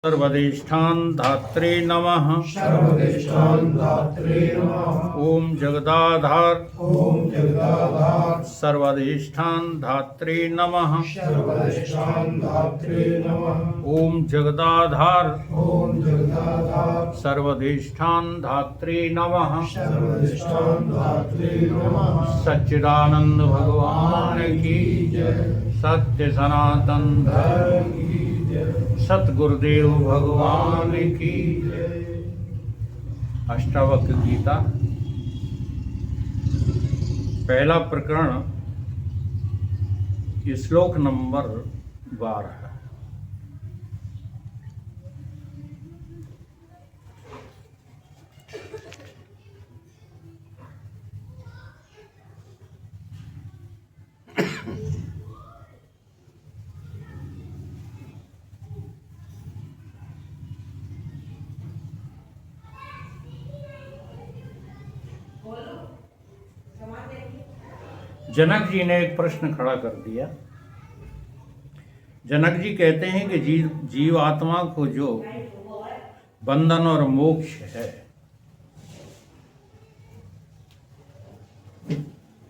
सर्वधिष्ठान धात्रे नमः। सर्वधिष्ठान धात्रे नमः। ओम जगदाधार ओम जगदाधार सर्वधिष्ठान धात्रे नमः। सर्वधिष्ठान धात्रे नमः। ओम जगदाधार ओम जगदाधार सर्वधिष्ठान धात्रे नमः। सर्वधिष्ठान धात्रे नमः। सच्चिदानंद भगवान की जय। सत्य सनातन धर्म की जय। सतगुरुदेव भगवान की अष्टावक्र गीता पहला प्रकरण श्लोक नंबर 12। जनक जी ने एक प्रश्न खड़ा कर दिया। जनक जी कहते हैं कि जीव आत्मा को जो बंधन और मोक्ष है,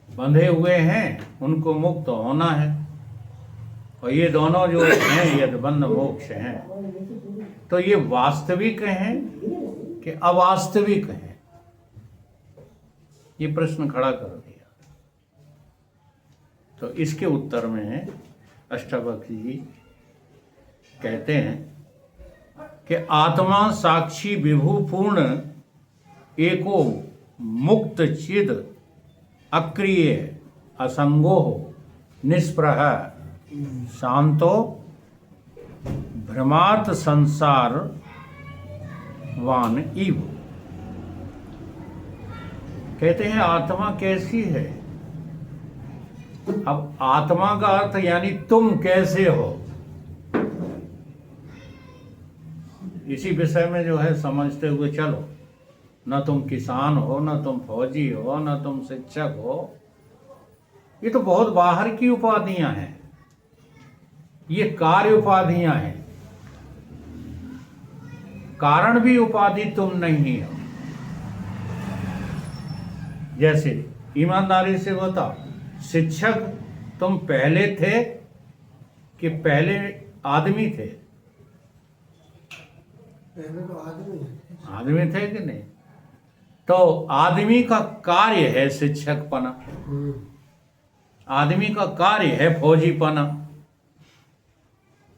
बंधे हुए हैं, उनको मुक्त होना है। और ये दोनों जो हैं यदि बंध मोक्ष हैं, तो ये वास्तविक हैं कि अवास्तविक हैं? ये प्रश्न खड़ा कर दिया। तो इसके उत्तर में अष्टावक्र जी कहते हैं कि आत्मा साक्षी विभुपूर्ण एको मुक्त चिद अक्रिय असंगो निष्प्रह शांतो भ्रमात संसार वान इव। कहते हैं आत्मा कैसी है। अब आत्मा का अर्थ यानी तुम कैसे हो, इसी विषय में जो है समझते हुए चलो। न तुम किसान हो, न तुम फौजी हो, न तुम शिक्षक हो। ये तो बहुत बाहर की उपाधियां हैं, ये कार्य उपाधियां हैं। कारण भी उपाधि तुम नहीं हो। जैसे ईमानदारी से बताओ, शिक्षक तुम पहले थे कि पहले आदमी थे? पहले तो आदमी थे कि नहीं? तो आदमी का कार्य है शिक्षकपना, आदमी का कार्य है फौजीपना,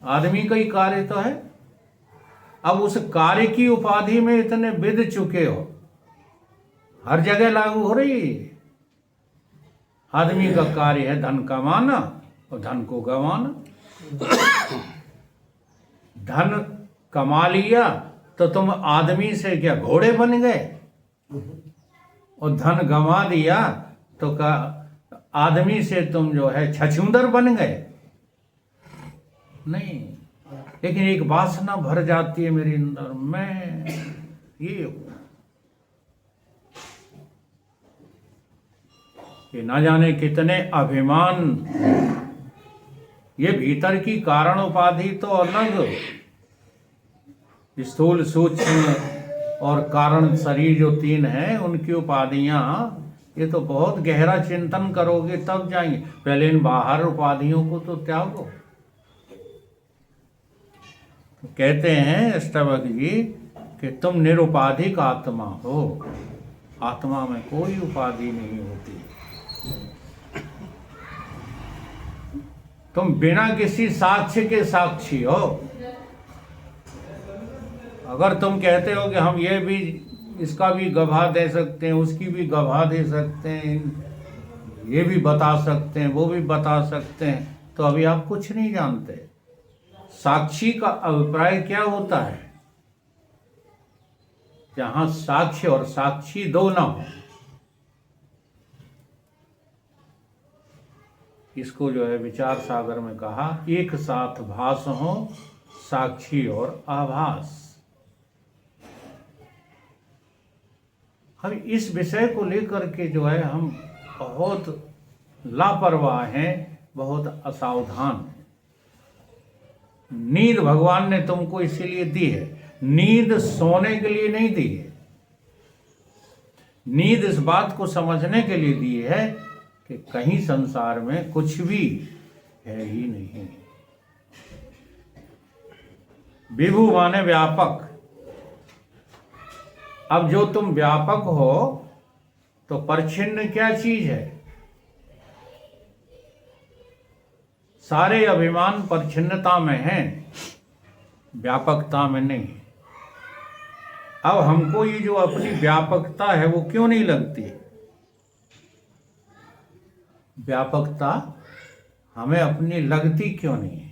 आदमी का ही कार्य तो है। अब उस कार्य की उपाधि में इतने विध चुके हो, हर जगह लागू हो रही है। आदमी का कार्य है धन कमाना और धन को गंवाना। धन कमा लिया तो तुम आदमी से क्या घोड़े बन गए, और धन गंवा दिया तो का आदमी से तुम जो है छछूंदर बन गए? नहीं। लेकिन एक वासना भर जाती है मेरे अंदर, मैं ये हूं, कि न जाने कितने अभिमान। ये भीतर की कारण उपाधि तो अलग, स्थूल सूक्ष्म और कारण शरीर जो तीन हैं उनकी उपाधियां, ये तो बहुत गहरा चिंतन करोगे तब जाएंगे। पहले इन बाहर उपाधियों को तो त्यागो। तो कहते हैं अष्टावक्र जी कि तुम निरुपाधिक आत्मा हो। आत्मा में कोई उपाधि नहीं होती। तुम बिना किसी साक्ष्य के साक्षी हो। अगर तुम कहते हो कि हम ये भी, इसका भी गवाह दे सकते हैं, उसकी भी गवाह दे सकते हैं, ये भी बता सकते हैं, वो भी बता सकते हैं, तो अभी आप कुछ नहीं जानते। साक्षी का अभिप्राय क्या होता है? जहां साक्ष्य और साक्षी दो ना हो, इसको जो है विचार सागर में कहा, एक साथ भास हो साक्षी और आभास। हम इस विषय को लेकर के जो है हम बहुत लापरवाह हैं, बहुत असावधान हैं। नींद भगवान ने तुमको इसीलिए दी है। नींद सोने के लिए नहीं दी है। नींद इस बात को समझने के लिए दी है कि कहीं संसार में कुछ भी है ही नहीं। विभु माने व्यापक। अब जो तुम व्यापक हो तो परिच्छिन्न क्या चीज है? सारे अभिमान परिच्छिन्नता में हैं, व्यापकता में नहीं। अब हमको ये जो अपनी व्यापकता है वो क्यों नहीं लगती? व्यापकता हमें अपनी लगती क्यों नहीं है?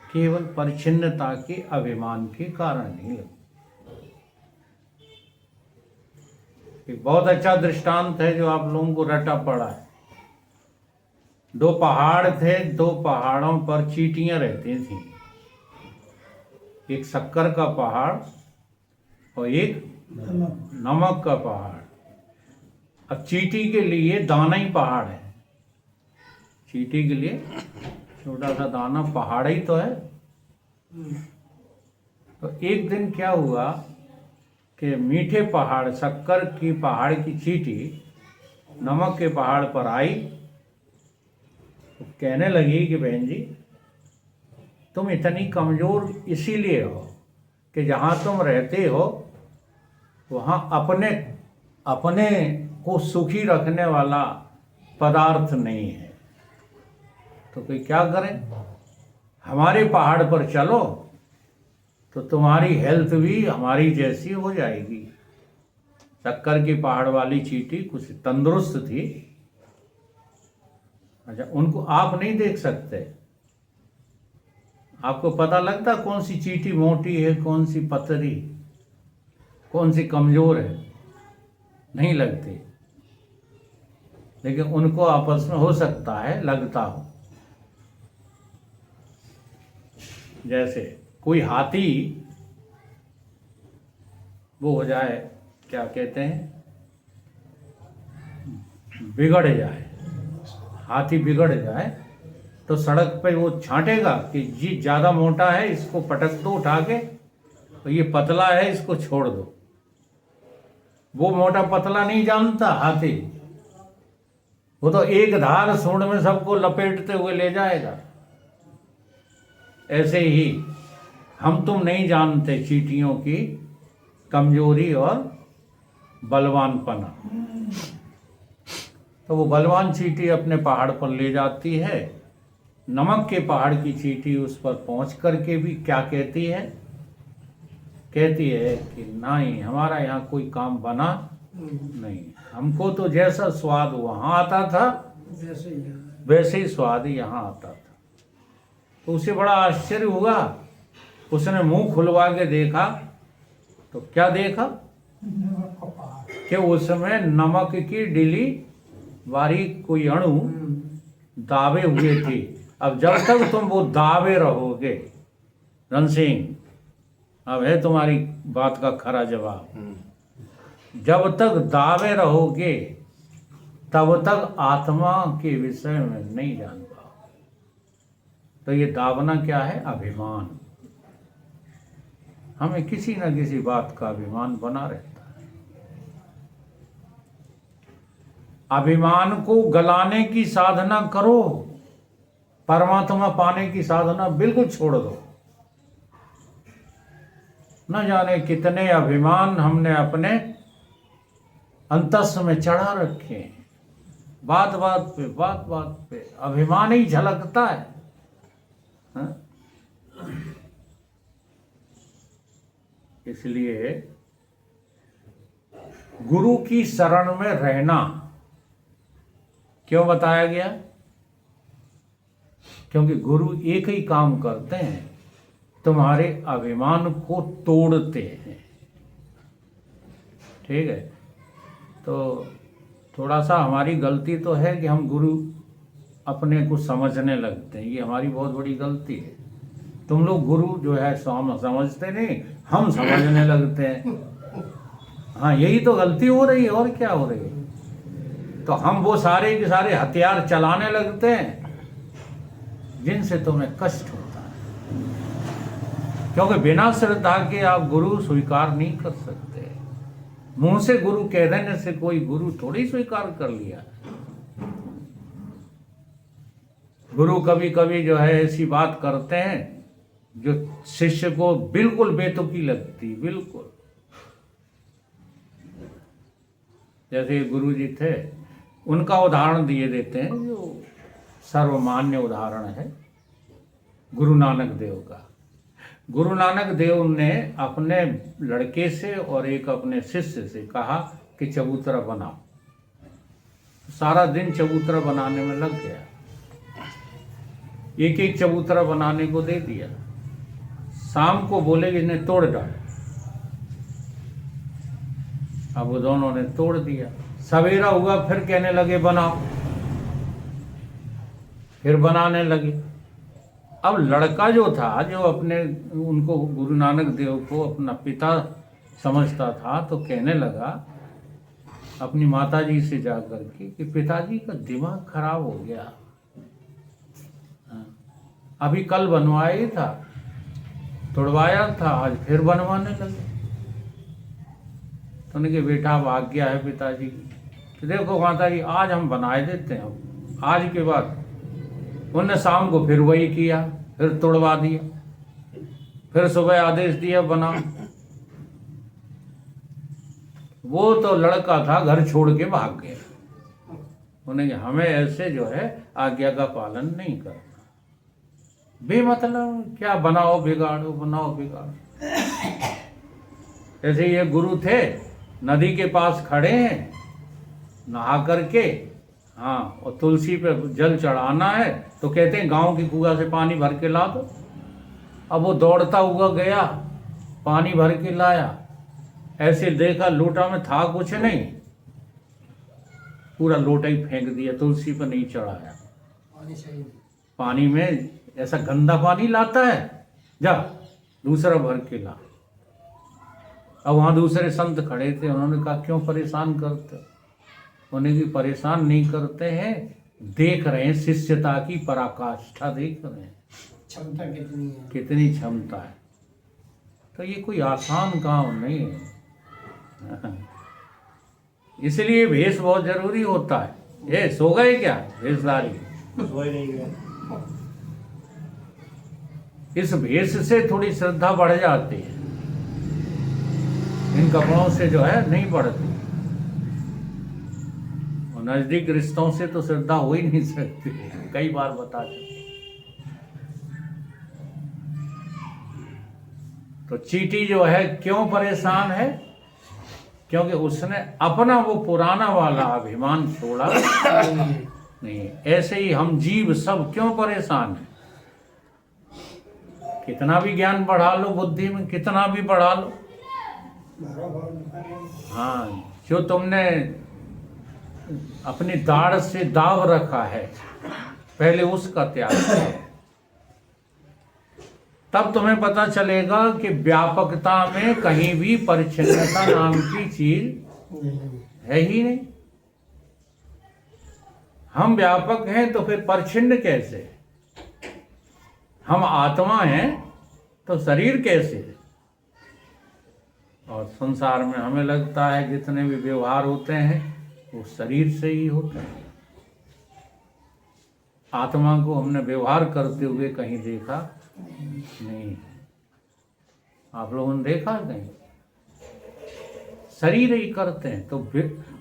केवल परिच्छिन्नता के अभिमान के कारण नहीं लगती। एक बहुत अच्छा दृष्टांत है जो आप लोगों को रटा पड़ा है। दो पहाड़ थे, दो पहाड़ों पर चींटियां रहती थीं। एक शक्कर का पहाड़ और एक नमक का पहाड़। अब चींटी के लिए दाना ही पहाड़ है। चींटी के लिए छोटा सा दाना पहाड़ ही तो है। तो एक दिन क्या हुआ कि मीठे पहाड़, शक्कर की पहाड़ की चींटी नमक के पहाड़ पर आई तो कहने लगी कि बहन जी, तुम इतनी कमजोर इसीलिए हो कि जहाँ तुम रहते हो वहाँ अपने अपने को सुखी रखने वाला पदार्थ नहीं है। तो कोई क्या करे, हमारे पहाड़ पर चलो तो तुम्हारी हेल्थ भी हमारी जैसी हो जाएगी। शक्कर की पहाड़ वाली चींटी कुछ तंदुरुस्त थी। अच्छा, उनको आप नहीं देख सकते। आपको पता लगता कौन सी चींटी मोटी है, कौन सी पतली, कौन सी कमजोर है? नहीं लगती। लेकिन उनको आपस में हो सकता है लगता हो। जैसे कोई हाथी वो हो जाए, क्या कहते हैं, बिगड़ जाए, हाथी बिगड़ जाए तो सड़क पे वो छांटेगा कि जी ज़्यादा मोटा है, इसको पटक दो उठा के, तो ये पतला है, इसको छोड़ दो। वो मोटा पतला नहीं जानता हाथी, वो तो एक धार सूंड में सबको लपेटते हुए ले जाएगा। ऐसे ही हम तुम नहीं जानते चींटियों की कमजोरी और बलवानपना। तो वो बलवान चींटी अपने पहाड़ पर ले जाती है। नमक के पहाड़ की चींटी उस पर पहुंच करके भी क्या कहती है? कहती है कि नहीं, हमारा यहाँ कोई काम बना नहीं। हमको तो जैसा स्वाद वहाँ आता था वैसे ही स्वाद यहाँ आता था। तो उसे बड़ा आश्चर्य हुआ। उसने मुंह खुलवा के देखा तो क्या देखा कि उसमें नमक की डिली बारीक कोई अणु दाबे हुए थे। अब जब तक तुम वो दाबे रहोगे, रणसिंह, अब है तुम्हारी बात का खरा जवाब, जब तक दाबे रहोगे तब तक आत्मा के विषय में नहीं जान पाओ। तो ये दाबना क्या है? अभिमान। हमें किसी न किसी बात का अभिमान बना रहता है। अभिमान को गलाने की साधना करो, परमात्मा पाने की साधना बिल्कुल छोड़ दो। न जाने कितने अभिमान हमने अपने अंतस में चढ़ा रखे हैं। बात बात पे अभिमान ही झलकता है। हाँ? इसलिए गुरु की शरण में रहना क्यों बताया गया? क्योंकि गुरु एक ही काम करते हैं, तुम्हारे अभिमान को तोड़ते हैं। ठीक है, तो थोड़ा सा हमारी गलती तो है कि हम गुरु अपने को समझने लगते हैं। ये हमारी बहुत बड़ी गलती है। तुम लोग गुरु जो है समझते नहीं, हम समझने लगते हैं। हाँ, यही तो गलती हो रही है, और क्या हो रही है? तो हम वो सारे के सारे हथियार चलाने लगते हैं जिनसे तुम्हें कष्ट होता है। क्योंकि बिना श्रद्धा के आप गुरु स्वीकार नहीं कर सकते। मुंह से गुरु कह देने से कोई गुरु थोड़ी स्वीकार कर लिया। गुरु कभी कभी जो है ऐसी बात करते हैं जो शिष्य को बिल्कुल बेतुकी लगती, बिल्कुल। जैसे गुरु जी थे, उनका उदाहरण दिए देते हैं जो सर्वमान्य उदाहरण है गुरु नानक देव का। गुरु नानक देव ने अपने लड़के से और एक अपने शिष्य से कहा कि चबूतरा बनाओ। सारा दिन चबूतरा बनाने में लग गया, एक एक चबूतरा बनाने को दे दिया। शाम को बोले कि इन्हें तोड़ डाल। अब वो दोनों ने तोड़ दिया। सवेरा हुआ फिर कहने लगे बनाओ, फिर बनाने लगे। अब लड़का जो था, जो अपने उनको गुरु नानक देव को अपना पिता समझता था, तो कहने लगा अपनी माता जी से जाकर के कि पिताजी का दिमाग खराब हो गया, अभी कल बनवाया ही था, तोड़वाया था, आज फिर बनवाने लगे। तो उन्होंने कहा बेटा अब आज्ञा है पिताजी की, तो देखो माता जी आज हम बनाए देते हैं। आज के बाद उन्होंने शाम को फिर वही किया, फिर तोड़वा दिया, फिर सुबह आदेश दिया बनाओ। वो तो लड़का था घर छोड़ के भाग गया। उन्हें हमें ऐसे जो है आज्ञा का पालन नहीं करना, बेमतलब क्या बनाओ बिगाड़ो, बनाओ बिगाड़ो। जैसे ये गुरु थे, नदी के पास खड़े हैं, नहा करके, हाँ, और तुलसी पे जल चढ़ाना है तो कहते हैं गांव की कुआं से पानी भर के ला दो। अब वो दौड़ता हुआ गया, पानी भर के लाया, ऐसे देखा लोटा में था कुछ नहीं, पूरा लोटा ही फेंक दिया, तुलसी पर नहीं चढ़ाया। पानी में ऐसा गंदा पानी लाता है, जा दूसरा भर के ला। अब वहाँ दूसरे संत खड़े थे, उन्होंने कहा क्यों परेशान करते? उन्हें भी परेशान नहीं करते हैं, देख रहे हैं शिष्यता की पराकाष्ठा, देख रहे हैं क्षमता कितनी है, कितनी क्षमता है। तो ये कोई आसान काम नहीं है। इसलिए भेष बहुत जरूरी होता है। ये सो गए क्या भेषधारी? सोए नहीं गए। इस भेष से थोड़ी श्रद्धा बढ़ जाती है, इन कपड़ों से जो है नहीं बढ़ती। और नजदीक रिश्तों से तो श्रद्धा हो ही नहीं सकती, कई बार बता चुके। तो चींटी जो है क्यों परेशान है? क्योंकि उसने अपना वो पुराना वाला अभिमान छोड़ा नहीं। ऐसे ही हम जीव सब क्यों परेशान है? कितना भी ज्ञान बढ़ा लो, बुद्धि में कितना भी बढ़ा लो, हाँ, जो तुमने अपनी दाढ़ से दाव रखा है पहले उसका त्याग करो, तब तुम्हें पता चलेगा कि व्यापकता में कहीं भी परिच्छिन्नता नाम की चीज है ही नहीं। हम व्यापक हैं तो फिर परिच्छिन्न कैसे? हम आत्मा हैं तो शरीर कैसे? और संसार में हमें लगता है जितने भी व्यवहार होते हैं वो शरीर से ही होते हैं। आत्मा को हमने व्यवहार करते हुए कहीं देखा नहीं। आप लोगों ने देखा नहीं? शरीर ही करते हैं तो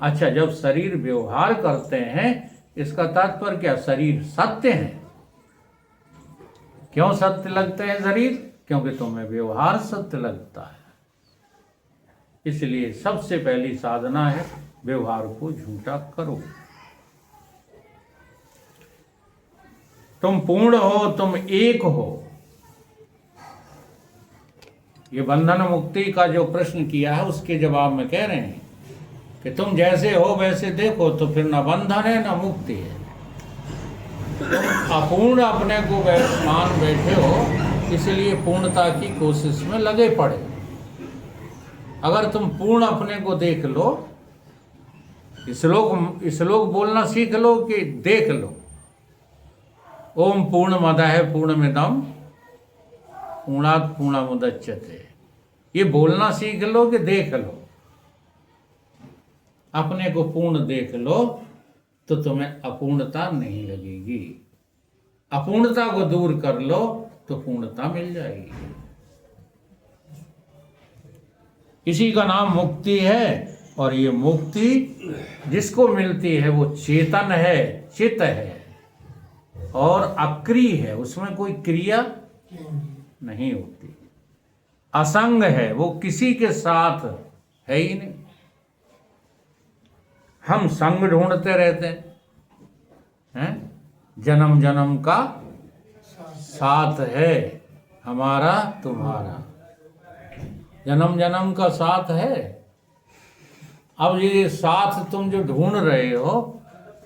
अच्छा, जब शरीर व्यवहार करते हैं इसका तात्पर्य क्या? शरीर सत्य है। क्यों सत्य लगते हैं शरीर? क्योंकि तुम्हें व्यवहार सत्य लगता है। इसलिए सबसे पहली साधना है व्यवहार को झूठा करो। तुम पूर्ण हो, तुम एक हो। ये बंधन मुक्ति का जो प्रश्न किया है उसके जवाब में कह रहे हैं कि तुम जैसे हो वैसे देखो तो फिर न बंधन है न मुक्ति है। तुम अपूर्ण अपने को मान बैठे हो, इसलिए पूर्णता की कोशिश में लगे पड़े। अगर तुम पूर्ण अपने को देख लो, श्लोक बोलना सीख लो कि देख लो। ओम पूर्ण मदः पूर्णमिदं पूर्णात् पूर्णमुदच्यते। ये बोलना सीख लो कि देख लो, अपने को पूर्ण देख लो तो तुम्हें अपूर्णता नहीं लगेगी। अपूर्णता को दूर कर लो तो पूर्णता मिल जाएगी। इसी का नाम मुक्ति है। और ये मुक्ति जिसको मिलती है वो चेतन है, चित है और अक्रिय है, उसमें कोई क्रिया नहीं होती। असंग है, वो किसी के साथ है ही नहीं। हम संग ढूंढते रहते हैं, जन्म जन्म का साथ है हमारा तुम्हारा, जन्म जन्म का साथ है। अब ये साथ तुम जो ढूंढ रहे हो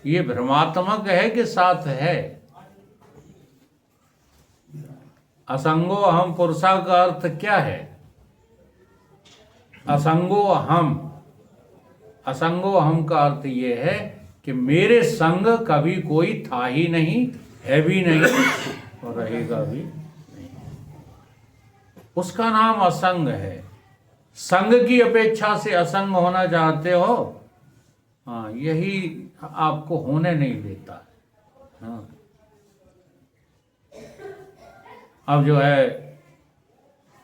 ये भ्रमात्मक है कि साथ है? असंगो अहम पुरुषा का अर्थ क्या है? असंगो अहम, असंगो अहम का अर्थ ये है कि मेरे संग कभी कोई था ही नहीं, है भी नहीं और रहेगा भी नहीं। उसका नाम असंग है। संग की अपेक्षा से असंग होना चाहते हो, हाँ, यही आपको होने नहीं देता। हाँ, अब जो है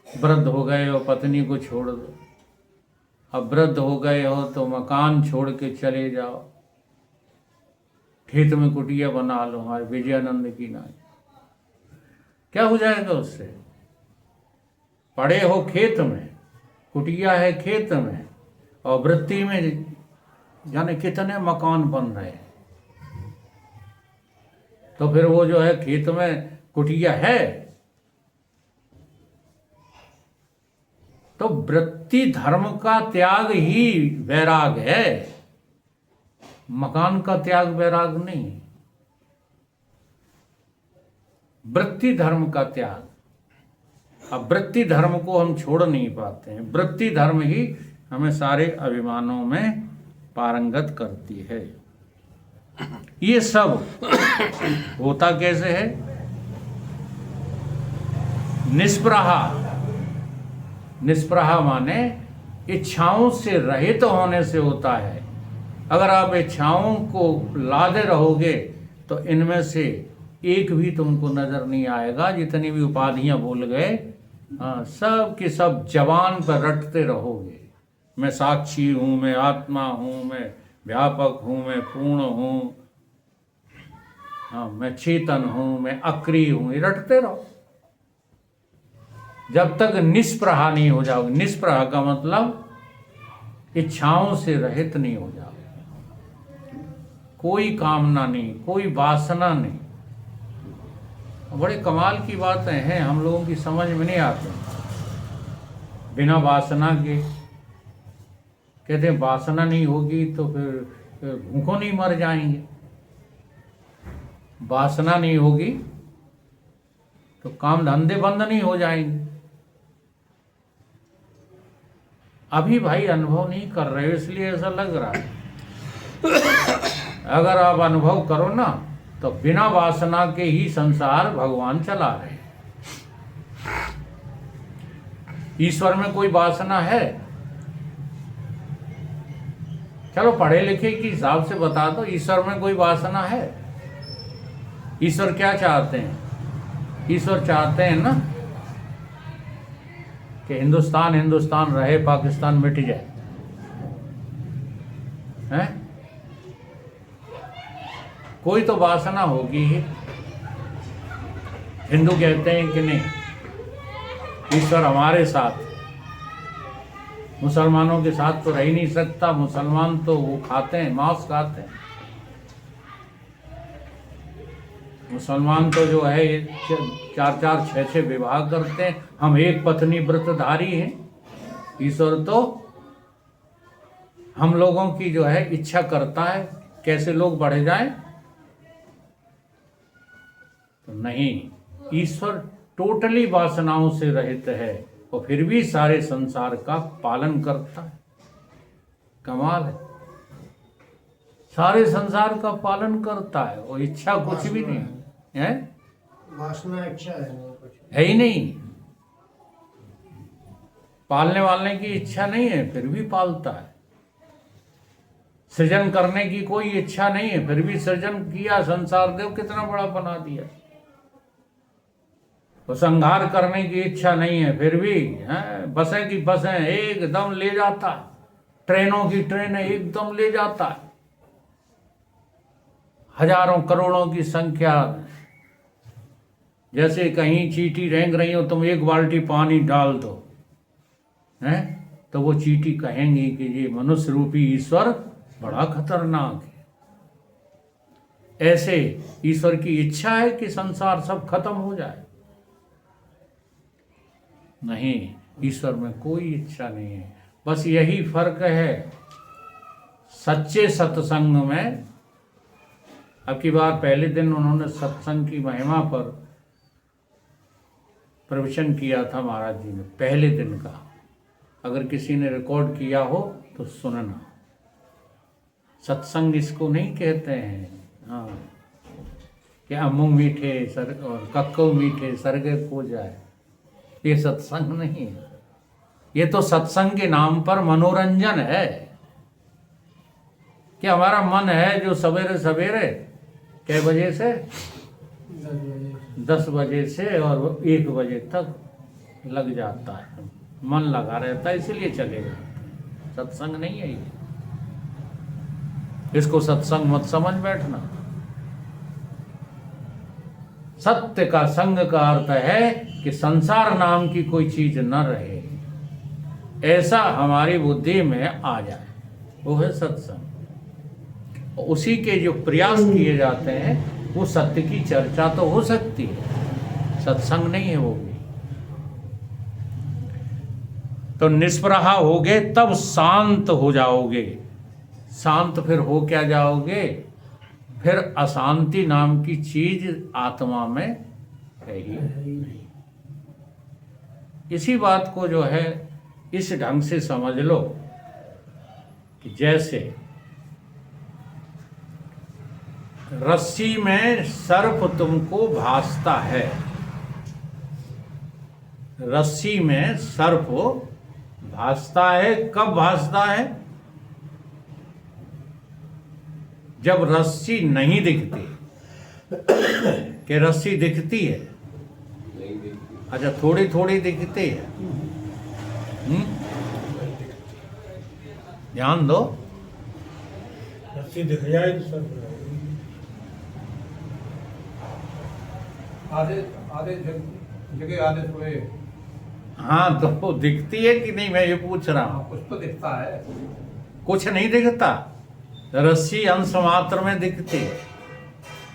वृद्ध हो गए हो, पत्नी को छोड़ दो। अब वृद्ध हो गए हो तो मकान छोड़ के चले जाओ, खेत में कुटिया बना लो, हमारे विजयानंद की नाई। क्या हो जाएगा उससे? पड़े हो खेत में, कुटिया है खेत में, और वृत्ति में जाने कितने मकान बन रहे हैं। तो फिर वो जो है खेत में कुटिया है, तो वृत्ति धर्म का त्याग ही वैराग है, मकान का त्याग वैराग नहीं। वृत्ति धर्म का त्याग। अब वृत्ति धर्म को हम छोड़ नहीं पाते हैं। वृत्ति धर्म ही हमें सारे अभिमानों में पारंगत करती है। ये सब होता कैसे है? निष्प्रहा। निष्प्रहा माने इच्छाओं से रहित होने से होता है। अगर आप इच्छाओं को लादे रहोगे तो इनमें से एक भी तुमको नजर नहीं आएगा। जितनी भी उपाधियां बोल गए, हाँ, सब के सब जबान पर रटते रहोगे। मैं साक्षी हूँ, मैं आत्मा हूँ, मैं व्यापक हूँ, मैं पूर्ण हूँ, हाँ, मैं चेतन हूँ, मैं अक्रिय हूँ, ये रटते रहो जब तक निष्प्रहा नहीं हो जाओगे। निष्प्रहा का मतलब इच्छाओं से रहित नहीं हो जाओगे। कोई कामना नहीं, कोई वासना नहीं। बड़े कमाल की बातें हैं, हम लोगों की समझ में नहीं आती। बिना वासना के कहते हैं वासना नहीं होगी तो फिर भूखों नहीं मर जाएंगे। वासना नहीं होगी तो काम धंधे बंद नहीं हो जाएंगे। अभी भाई अनुभव नहीं कर रहे हो इसलिए ऐसा लग रहा है। अगर आप अनुभव करो ना तो बिना वासना के ही संसार भगवान चला रहे हैं। ईश्वर में कोई वासना है? चलो पढ़े लिखे के हिसाब से बता दो, ईश्वर में कोई वासना है? ईश्वर क्या चाहते हैं? ईश्वर चाहते हैं ना कि हिंदुस्तान हिंदुस्तान रहे, पाकिस्तान मिट जाए, हैं? कोई तो वासना होगी ही। हिंदू कहते हैं कि नहीं, ईश्वर हमारे साथ। मुसलमानों के साथ तो रह ही नहीं सकता। मुसलमान तो वो खाते हैं, मांस खाते हैं। मुसलमान तो जो है 4-4, 6-6 विवाह करते हैं। हम एक पत्नी व्रतधारी हैं। ईश्वर तो हम लोगों की जो है इच्छा करता है कैसे लोग बढ़ जाएं। तो नहीं, ईश्वर टोटली वासनाओं से रहित है और फिर भी सारे संसार का पालन करता है। कमाल है, सारे संसार का पालन करता है और इच्छा कुछ भी नहीं है। वासना इच्छा है, है ही नहीं। पालने वालने की इच्छा नहीं है फिर भी पालता है, सृजन करने की कोई इच्छा नहीं है फिर भी सृजन किया, संसार देव कितना बड़ा बना दिया। तो संहार करने की इच्छा नहीं है फिर भी बसें की बसें एकदम ले जाता है, ट्रेनों की ट्रेनें एकदम ले जाता है, हजारों करोड़ों की संख्या। जैसे कहीं चींटी रेंग रही हो, तुम एक बाल्टी पानी डाल दो हैं, तो वो चींटी कहेंगी कि ये मनुष्य रूपी ईश्वर बड़ा खतरनाक है। ऐसे ईश्वर की इच्छा है कि संसार सब खत्म हो जाए? नहीं, ईश्वर में कोई इच्छा नहीं है। बस यही फर्क है सच्चे सत्संग में। अब की बार पहले दिन उन्होंने सत्संग की महिमा पर प्रवचन किया था महाराज जी ने, पहले दिन का। अगर किसी ने रिकॉर्ड किया हो तो सुनना। सत्संग इसको नहीं कहते हैं हाँ कि अम्मू मीठे सर और कक्को मीठे सरगे को जाए, ये सत्संग नहीं है। ये तो सत्संग के नाम पर मनोरंजन है कि हमारा मन है जो सवेरे सवेरे कै बजे से 10 बजे से और 1 बजे तक लग जाता है, मन लगा रहता है, इसलिए चलेगा। सत्संग नहीं है ये, इसको सत्संग मत समझ बैठना। सत्य का संग का अर्थ है कि संसार नाम की कोई चीज न रहे, ऐसा हमारी बुद्धि में आ जाए, वो है सत्संग। उसी के जो प्रयास किए जाते हैं वो सत्य की चर्चा तो हो सकती है, सत्संग नहीं है वो भी। तो निष्प्रहा होगे तब शांत हो जाओगे। शांत फिर हो क्या जाओगे? फिर अशांति नाम की चीज आत्मा में है ही नहीं। इसी बात को जो है इस ढंग से समझ लो कि जैसे रस्सी में सर्प तुमको भासता है, रस्सी में सर्प भासता है। कब भासता है? जब रस्सी नहीं दिखती। कि रस्सी दिखती है? अच्छा, थोड़ी थोड़ी दिखती है। ध्यान दो। रस्सी दिख जाए तो सब आधे आधे जगह आधे थोड़े। हाँ, तो दिखती है कि नहीं, मैं ये पूछ रहा हूँ। कुछ तो दिखता है, कुछ नहीं दिखता। रस्सी अंश मात्र में दिखती है।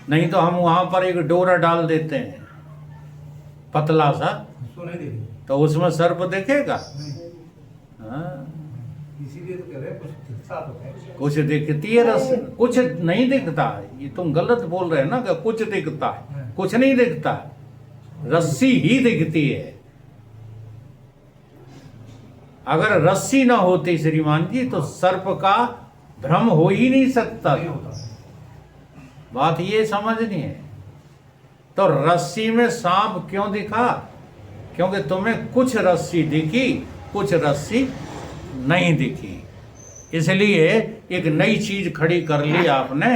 नहीं तो हम वहां पर एक डोरा डाल देते हैं पतला सा, उसको नहीं दिखी। तो उसमें सर्प दिखेगा? नहीं, हाँ, इसीलिए तो कह रहे हैं कुछ दिखता तो है। कुछ दिखती है रस्सी, कुछ नहीं दिखता। ये तुम गलत बोल रहे हो ना कि कुछ दिखता है, कुछ नहीं दिखता। रस्सी ही दिखती है। अगर रस्सी ना होती श्रीमान जी तो सर्प का भ्रम हो ही नहीं सकता। नहीं होता। बात ये समझनी है। तो रस्सी में सांप क्यों दिखा? क्योंकि तुम्हें कुछ रस्सी दिखी, कुछ रस्सी नहीं दिखी। इसलिए एक नई चीज खड़ी कर ली आपने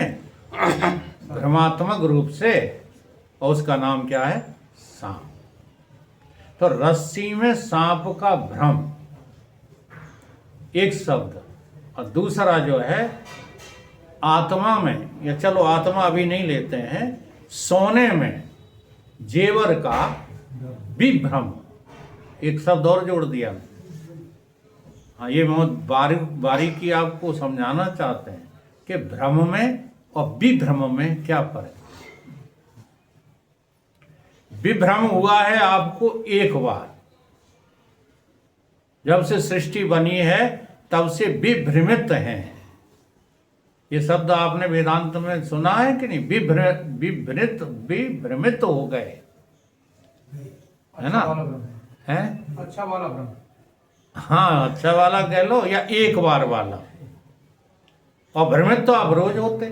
भ्रमात्मक रूप से, और उसका नाम क्या है? सांप। तो रस्सी में सांप का भ्रम एक शब्द, और दूसरा जो है आत्मा में, या चलो आत्मा अभी नहीं लेते हैं, सोने में जेवर का विभ्रम, एक शब्द और जोड़ दिया। हाँ, ये बहुत बारीकी आपको समझाना चाहते हैं कि भ्रम में और विभ्रम में क्या फर्क है। विभ्रम हुआ है आपको एक बार, जब से सृष्टि बनी है तब से विभ्रमित हैं। ये शब्द आपने वेदांत में सुना है कि नहीं? विभ्रमित हो गए, है ना? अच्छा वाला भ्रम है? अच्छा वाला भ्रम। हाँ, अच्छा वाला कह लो या एक बार वाला। और भ्रमित तो आप रोज होते।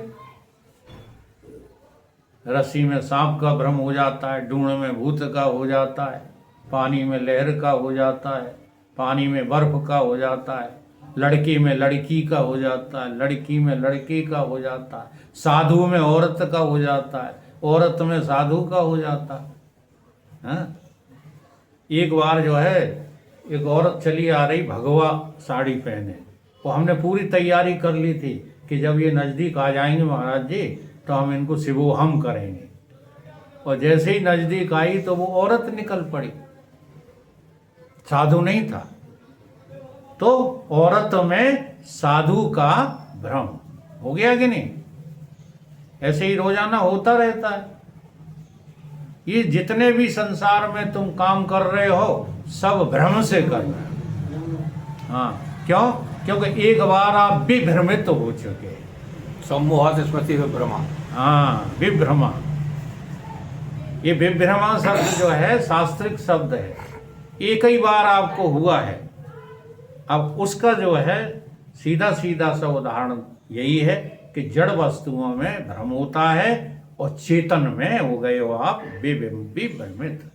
रस्सी में सांप का भ्रम हो जाता है, डूण में भूत का हो जाता है, पानी में लहर का हो जाता है, पानी में बर्फ का हो जाता है, लड़की में लड़की का हो जाता है, लड़की में लड़के का हो जाता है, साधु में औरत का हो जाता है, औरत में साधु का हो जाता है। हाँ? एक बार जो है एक औरत चली आ रही भगवा साड़ी पहने, वो हमने पूरी तैयारी कर ली थी कि जब ये नज़दीक आ जाएंगे महाराज जी तो हम इनको शिवोहम करेंगे। और जैसे ही नज़दीक आई तो वो औरत निकल पड़ी, साधु नहीं था। तो औरत में साधु का भ्रम हो गया कि नहीं? ऐसे ही रोजाना होता रहता है। ये जितने भी संसार में तुम काम कर रहे हो सब भ्रम से कर रहे हो। हाँ, क्यों? क्योंकि एक बार आप विभ्रमित हो चुके। सम्मोहात स्मृति विभ्रमा। हाँ, विभ्रमा। ये विभ्रमा शब्द जो है शास्त्रिक शब्द है, एक ही बार आपको हुआ है। अब उसका जो है सीधा सीधा सा उदाहरण यही है कि जड़ वस्तुओं में भ्रम होता है और चेतन में हो गए हो आप विभ्रमित।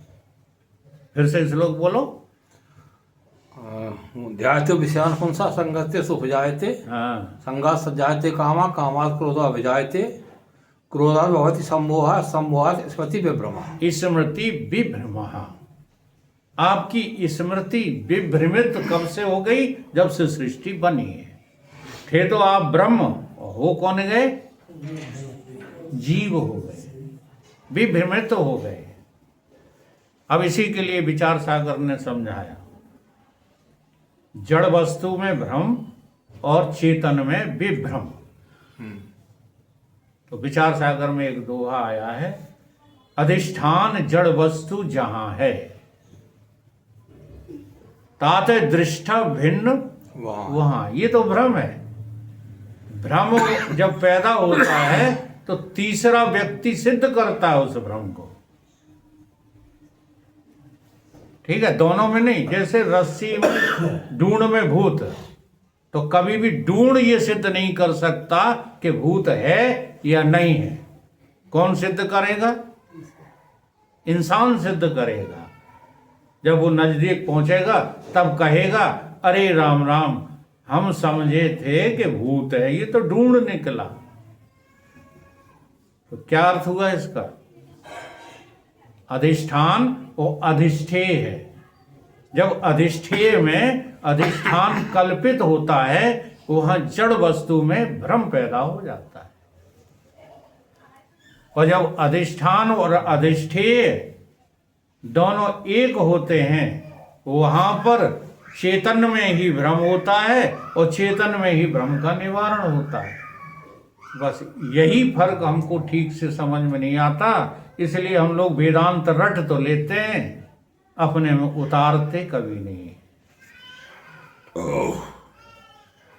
फिर से श्लोक बोलो। ध्यायते विषयान पुंसा संगत्य सुपजायते। हाँ, संगात सज्जायते कामा कामात क्रोधा अभिजायते क्रोधात भवति सम्मोहा सम्मोहात स्मृति विभ्रमा। स्मृति विभ्रमा। आपकी स्मृति विभ्रमित कब से हो गई? जब से सृष्टि बनी है। थे तो आप ब्रह्म, हो कौन गए? जीव हो गए, विभ्रमित हो गए। अब इसी के लिए विचार सागर ने समझाया, जड़ वस्तु में भ्रम और चेतन में विभ्रम। तो विचार सागर में एक दोहा आया है, अधिष्ठान जड़ वस्तु जहां है ताते दृष्टा भिन्न वहां। ये तो भ्रम है। भ्रम जब पैदा होता है तो तीसरा व्यक्ति सिद्ध करता है उस भ्रम को। ठीक है, दोनों में नहीं। जैसे रस्सी में ढूंढ में भूत, तो कभी भी ढूंढ ये सिद्ध नहीं कर सकता कि भूत है या नहीं है। कौन सिद्ध करेगा? इंसान सिद्ध करेगा। जब वो नजदीक पहुंचेगा तब कहेगा, अरे राम राम, हम समझे थे कि भूत है, ये तो ढूंढ निकला। तो क्या अर्थ हुआ इसका? अधिष्ठान और अधिष्ठेय है। जब अधिष्ठेय में अधिष्ठान कल्पित होता है, वहां जड़ वस्तु में भ्रम पैदा हो जाता है। और जब अधिष्ठान और अधिष्ठेय दोनों एक होते हैं, वहां पर चेतन में ही भ्रम होता है और चेतन में ही भ्रम का निवारण होता है। बस यही फर्क हमको ठीक से समझ में नहीं आता, इसलिए हम लोग वेदांत रट तो लेते हैं, अपने में उतारते कभी नहीं।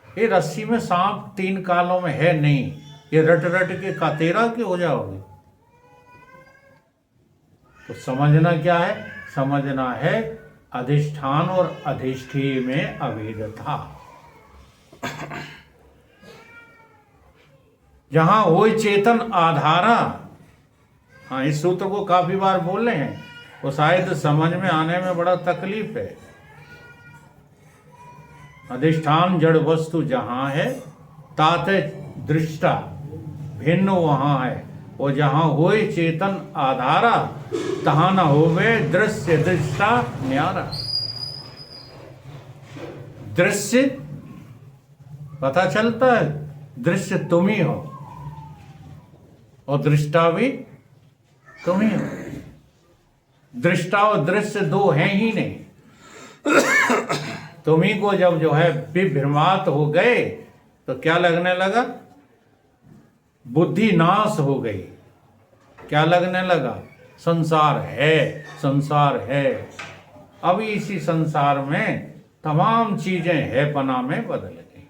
ये रस्सी में सांप 3 कालों में है नहीं, ये रट रट के कातेरा के हो जाओगे। तो समझना क्या है? समझना है अधिष्ठान और अधिष्ठेय में अभेदता। जहां हो चेतन आधारा। हाँ, इस सूत्र को काफी बार बोल रहे हैं, वो शायद समझ में आने में बड़ा तकलीफ है। अधिष्ठान जड़ वस्तु जहां है ताते दृष्टा भिन्न वहां है, और जहां होए चेतन आधारा तहां न होवे दृश्य दृष्टा न्यारा। दृश्य पता चलता है, दृश्य तुम ही हो और दृष्टा भी तुम ही हो। दृष्टा और दृश्य दो हैं ही नहीं। तुम्ही को जब जो है विभ्रमात हो गए तो क्या लगने लगा? बुद्धि नाश हो गई। क्या लगने लगा? संसार है, संसार है। अब इसी संसार में तमाम चीजें है पना में बदल गई।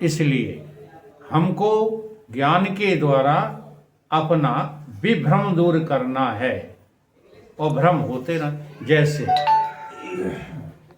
इसलिए हमको ज्ञान के द्वारा अपना विभ्रम दूर करना है, और भ्रम होते रह। जैसे